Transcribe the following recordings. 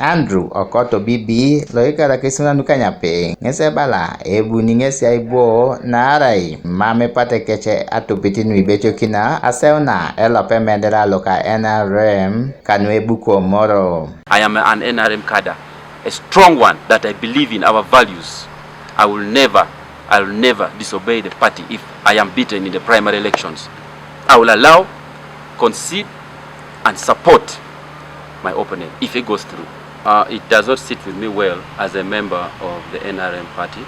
Andrew Okot Obibi loikara kisuna nukanya pe ngese bala ebu ningesi aibo na arai mame pate keche atupiti nuibecho kina aseuna elope mendera loka NRM kanu Ebuku Omoro. I am an NRM cadre, a strong one that I believe in our values. I will never disobey the party if I am beaten in the primary elections. I will allow, concede and support my opponent if it goes through. It does not sit with me well as a member of the NRM party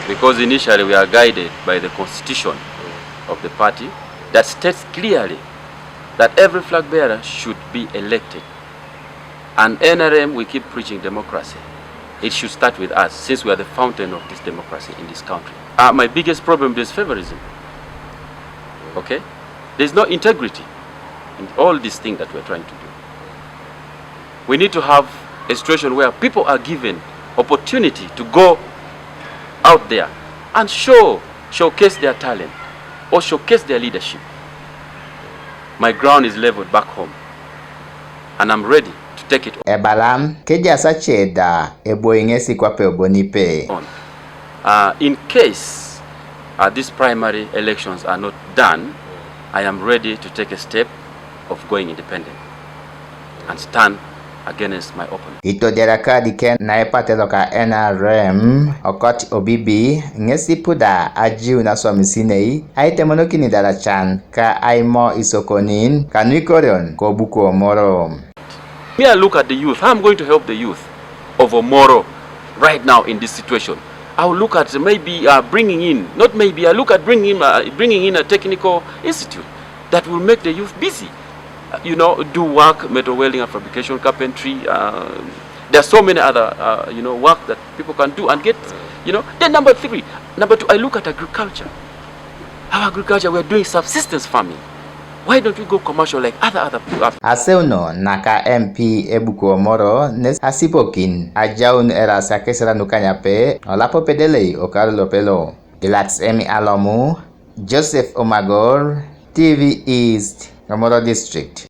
because initially we are guided by the constitution of the party that states clearly that every flag bearer should be elected. And NRM, we keep preaching democracy. It should start with us since we are the fountain of this democracy in this country. My biggest problem is favorism. Okay? There's no integrity in all these things that we're trying to do. We need to have a situation where people are given opportunity to go out there and showcase their talent or showcase their leadership. My ground is leveled back home and I'm ready to take it on. Ebalam keja sacheda eboingesi kwa pe obonipe. In case these primary elections are not done, I am ready to take a step of going independent and stand against my opponent. Ito deraka diken na epate loka NRM Okot Obibi ngesi puda ajiu na somisinei aite monokini darachan ka aimo isokonin kanuikorion ko Ebuku Omoro. Me, I look at the youth. How I'm going to help the youth of Omoro right now in this situation. I will look at maybe bringing in, not maybe, I look at bringing in a technical institute that will make the youth busy. Do work, metal welding and fabrication, carpentry. There are so many other, work that people can do and get, Then number two, I look at agriculture. Our agriculture, we're doing subsistence farming. Why don't we go commercial like other people? Aseuno naka MP Ebuku Omoro nes asipokin ajaun era sakesera nukanya pe olapo pedele okalo pelo. Ilax Emi Alomu, Joseph Omagor, TV East, Omoro District.